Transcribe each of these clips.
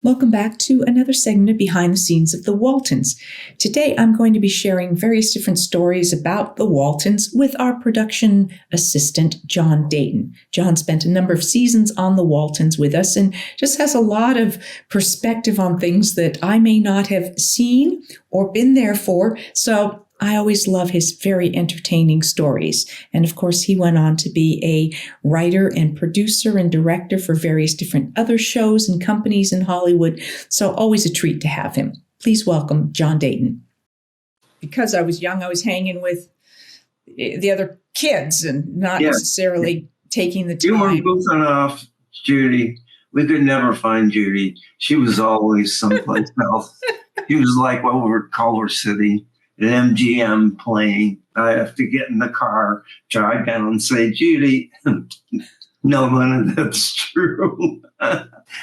Welcome back to another segment of Behind the Scenes of the Waltons. Today, I'm going to be sharing various different stories about the Waltons with our production assistant, John Dayton. John spent a number of seasons on the Waltons with us and just has a lot of perspective on things that I may not have seen or been there for. So I always love his very entertaining stories. And of course, he went on to be a writer and producer and director for various different other shows and companies in Hollywood. So always a treat to have him. Please welcome John Dayton. Because I was young, I was hanging with the other kids and not necessarily taking the time. You were goofing off, Judy. We could never find Judy. She was always someplace else. She was like over at Culver City. An MGM playing. I have to get in the car, drive down and say, Judy, no, none of that's true.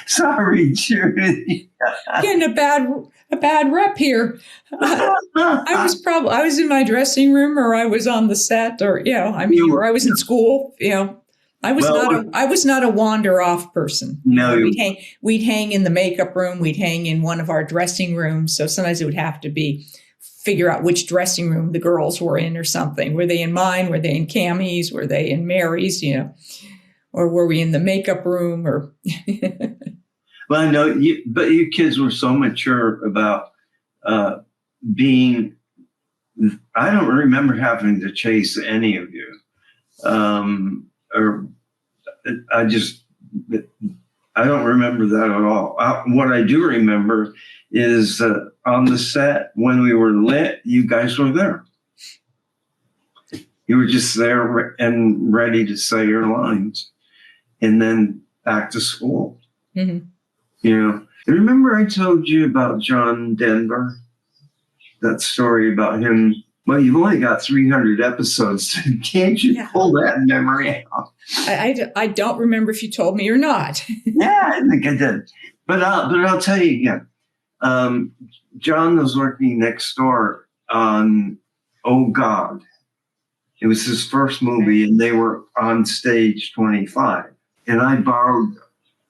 Sorry, Judy. Getting a bad rep here. I was in my dressing room, or I was on the set, or or I was in school. I was not a wander off person. No, we'd hang in the makeup room. We'd hang in one of our dressing rooms. So sometimes it would have to be figure out which dressing room the girls were in or something. Were they in mine? Were they in Cammie's? Were they in Mary's? Or were we in the makeup room? Or well, I know but you kids were so mature about being. I don't remember having to chase any of you, or I don't remember that at all. What I do remember is on the set when we were lit, you guys were there. You were just there and ready to say your lines and then back to school. Mm-hmm. Remember I told you about John Denver? That story about him. Well, you've only got 300 episodes. Can't you pull that memory out? I don't remember if you told me or not. Yeah, I think I did. But I'll tell you again. John was working next door on Oh God. It was his first movie, and they were on stage 25. And I borrowed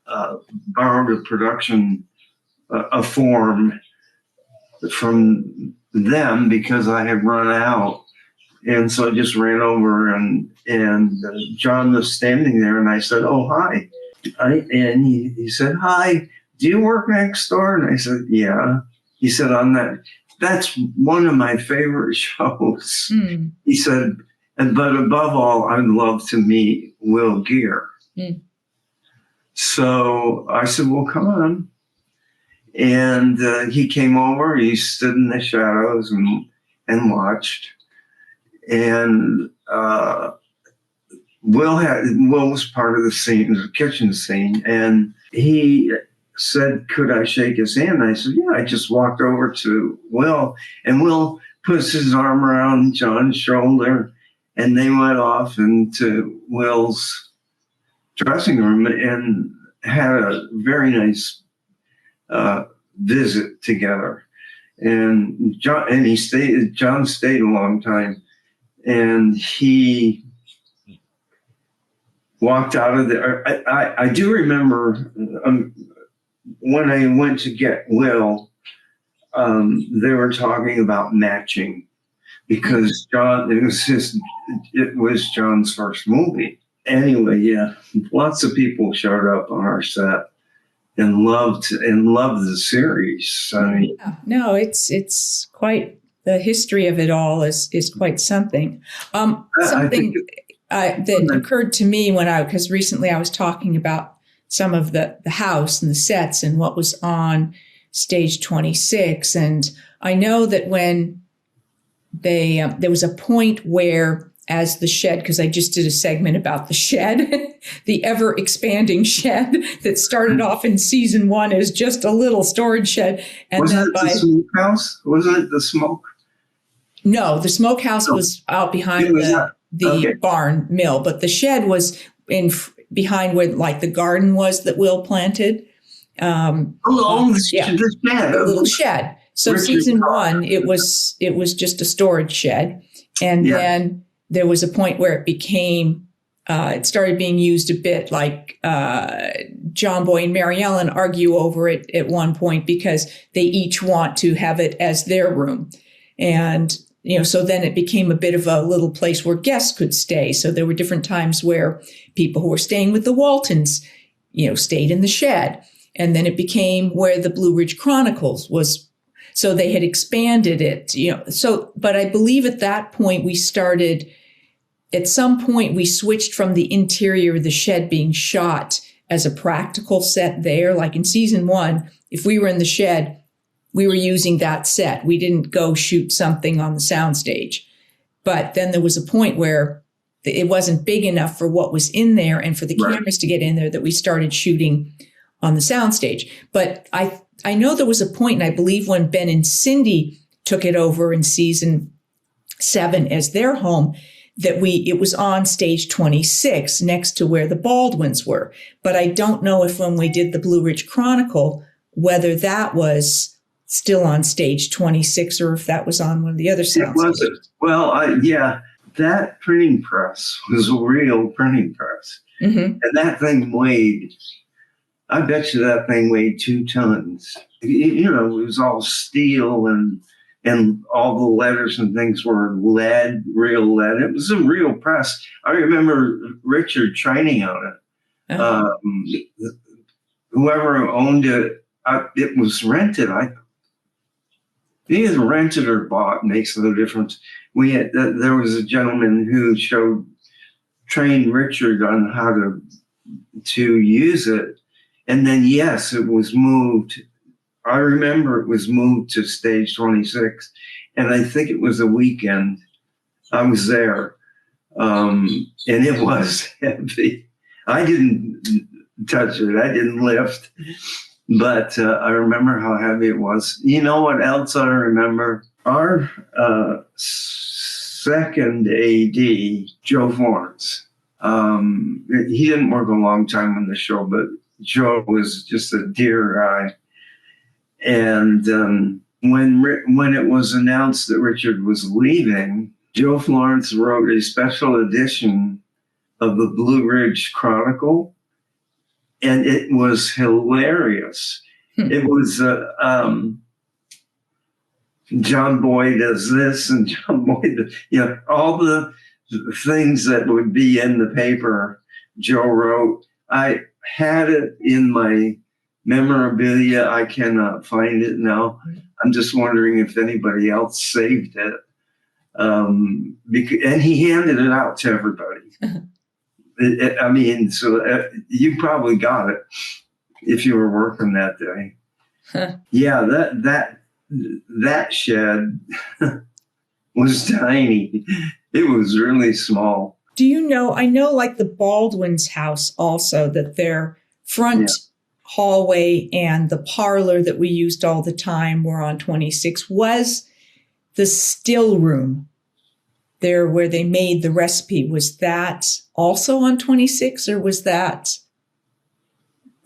a production a form from them because I had run out, and so I just ran over and John was standing there, and I said, "Oh, hi," and he said, "Hi. Do you work next door?" And I said, "Yeah." He said, "That's one of my favorite shows." Mm. He said, "But above all, I'd love to meet Will Geer." Mm. So I said, "Well, come on." And he came over. He stood in the shadows and watched. And Will was part of the scene, the kitchen scene, and he said, "Could I shake his hand?" And I said, "Yeah." I just walked over to Will, and Will puts his arm around John's shoulder, and they went off into Will's dressing room and had a very nice visit together. And John stayed a long time, and he walked out of there. I do remember when I went to get Will, they were talking about matching because it was John's first movie. Anyway, yeah, lots of people showed up on our set and loved the series. I mean, no, it's quite the history of it all is quite something. That occurred to me because recently I was talking about some of the house and the sets and what was on stage 26. And I know that when there was a point where, as the shed, because I just did a segment about the shed, the ever expanding shed that started off in season 1 as just a little storage shed. And wasn't it the smokehouse? Wasn't it the smoke? No, the smokehouse was out behind the barn mill, but the shed was behind where like the garden was that Will planted. The shed. The little shed. So season 1, it was just a storage shed. And then there was a point where it became, it started being used a bit like John Boy and Mary Ellen argue over it at one point because they each want to have it as their room. And, so then it became a bit of a little place where guests could stay. So there were different times where people who were staying with the Waltons, stayed in the shed. And then it became where the Blue Ridge Chronicles was. So they had expanded it, but I believe at that point at some point we switched from the interior of the shed being shot as a practical set there. Like in season 1, if we were in the shed, we were using that set. We didn't go shoot something on the soundstage. But then there was a point where it wasn't big enough for what was in there and for the cameras to get in there that we started shooting on the soundstage. But I know there was a point, and I believe when Ben and Cindy took it over in season 7 as their home, that it was on stage 26 next to where the Baldwins were. But I don't know if when we did the Blue Ridge Chronicle, whether that was still on stage 26 or if that was on one of the other sound stages. Well, that printing press was a real printing press. Mm-hmm. And that thing weighed, I bet you that thing weighed 2 tons. It was all steel and all the letters and things were lead, real lead. It was a real press. I remember Richard training on it. Uh-huh. Whoever owned it, it was rented. Either rented or bought, makes no difference. There was a gentleman who trained Richard on how to use it. And then, yes, it was moved. I remember it was moved to stage 26, and I think it was a weekend. I was there, and it was heavy. I didn't touch it. I didn't lift, but I remember how heavy it was. You know what else I remember? Our second AD, Joe Florence. He didn't work a long time on the show, but Joe was just a dear guy. And when it was announced that Richard was leaving, Joe Florence wrote a special edition of the Blue Ridge Chronicle, and it was hilarious. It was John Boy does this and John Boy does, all the things that would be in the paper Joe wrote. I had it in my memorabilia. I cannot find it now. I'm just wondering if anybody else saved it. And he handed it out to everybody. So you probably got it if you were working that day. Yeah, that shed was tiny. It was really small. Do you know, I know like the Baldwin's house also, that their front hallway and the parlor that we used all the time were on 26 was the still room there where they made the recipe. Was that also on 26 or was that,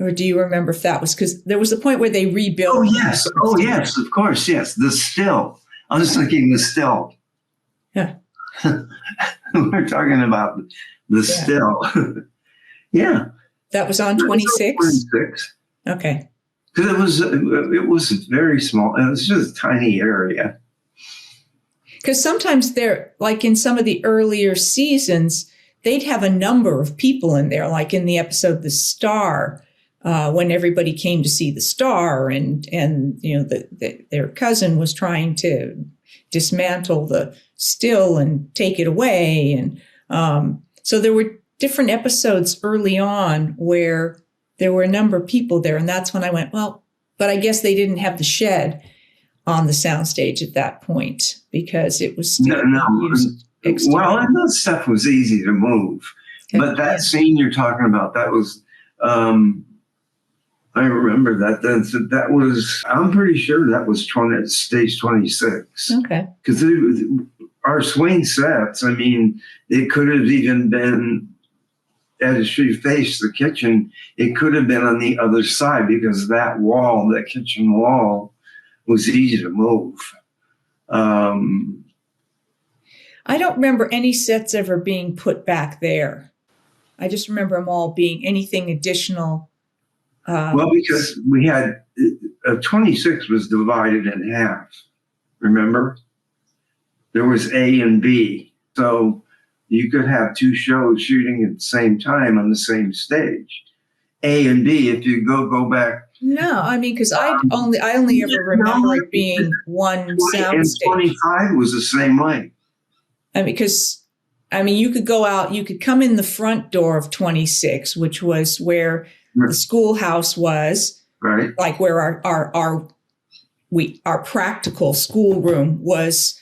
or do you remember if that was, because there was a point where they rebuilt. Oh yes, of course, yes. The still. I was thinking the still. Yeah. We're talking about the still. Yeah. That was on 26? 26. Okay. Because it was very small. It was just a tiny area. Because sometimes they're, like in some of the earlier seasons, they'd have a number of people in there, like in the episode The Star, when everybody came to see the star and their cousin was trying to dismantle the still and take it away. And so there were different episodes early on where there were a number of people there. And that's when I went, well, but I guess they didn't have the shed on the soundstage at that point because it was still used exterior. Well, and that stuff was easy to move. Okay. But that scene you're talking about, that was, I remember that. That was, I'm pretty sure that was stage 26. Okay. Because our swing sets, it could have even been, as she faced the kitchen, it could have been on the other side because that wall, that kitchen wall, was easy to move. I don't remember any sets ever being put back there. I just remember them all being anything additional Well, because we had 26 was divided in half. Remember, there was A and B, so you could have two shows shooting at the same time on the same stage. A and B. If you go back. No, I mean, because I only ever remember it being one sound And stage. 25 was the same way. I mean, you could go out, you could come in the front door of 26, which was where the schoolhouse was, right? Like where our practical schoolroom was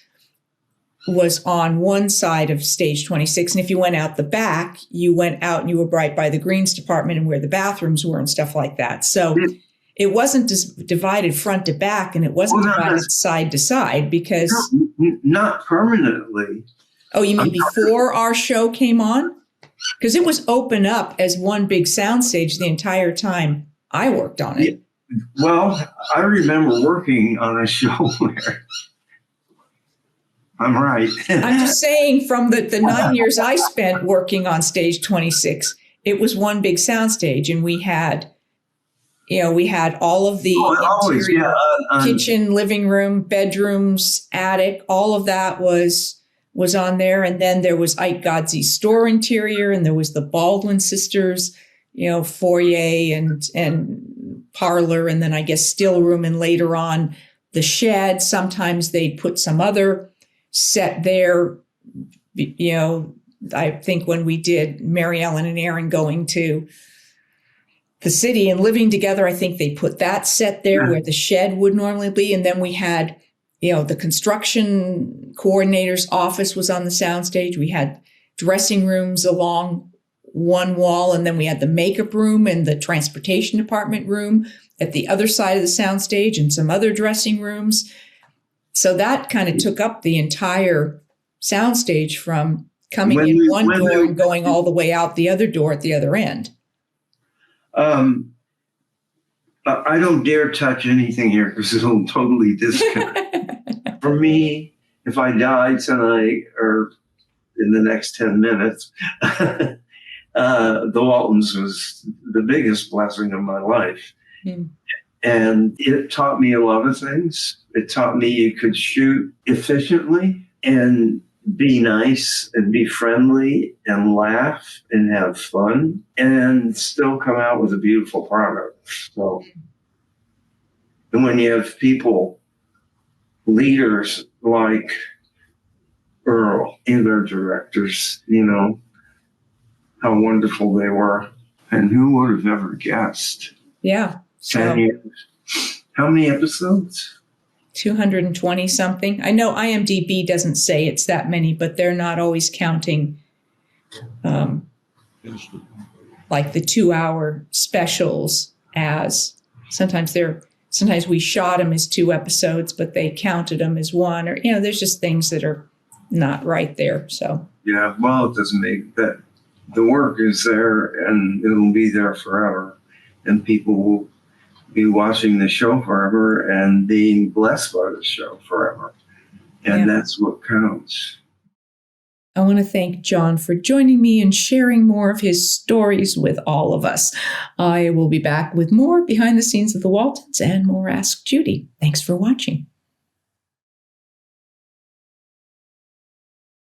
on one side of stage 26. And if you went out the back, you went out and you were right by the greens department and where the bathrooms were and stuff like that. So it wasn't divided front to back, and it wasn't divided side to side because... Not permanently. Oh, you mean before our show came on? Because it was open up as one big soundstage the entire time I worked on it. Well, I remember working on a show where... I'm right. I'm just saying from the 9 years I spent working on stage 26, it was one big soundstage, and we had all of the interior, kitchen, living room, bedrooms, attic, all of that was on there. And then there was Ike Godsey's store interior, and there was the Baldwin sisters, foyer and parlor, and then I guess still room, and later on the shed. Sometimes they'd put some other set there. I think when we did Mary Ellen and Aaron going to the city and living together, I think they put that set there where the shed would normally be. And then we had, the construction coordinator's office was on the soundstage. We had dressing rooms along one wall, and then we had the makeup room and the transportation department room at the other side of the soundstage, and some other dressing rooms. So that kind of took up the entire soundstage from coming in one door and going all the way out the other door at the other end. I don't dare touch anything here because it'll totally disconnect. For me, if I die tonight or in the next 10 minutes, the Waltons was the biggest blessing of my life. And it taught me a lot of things. It taught me you could shoot efficiently and be nice and be friendly and laugh and have fun and still come out with a beautiful product. So, and when you have people, leaders like Earl and their directors, how wonderful they were. And who would have ever guessed? Yeah. So, 10 years. How many episodes? 220 something. I know IMDb doesn't say it's that many, but they're not always counting like the 2-hour specials as sometimes we shot them as 2 episodes, but they counted them as one, or, there's just things that are not right there. So, yeah, well, it doesn't make that the work is there and it'll be there forever, and people will be watching the show forever and being blessed by the show forever. And that's what counts. I want to thank John for joining me and sharing more of his stories with all of us. I will be back with more behind the scenes of the Waltons and more Ask Judy. Thanks for watching.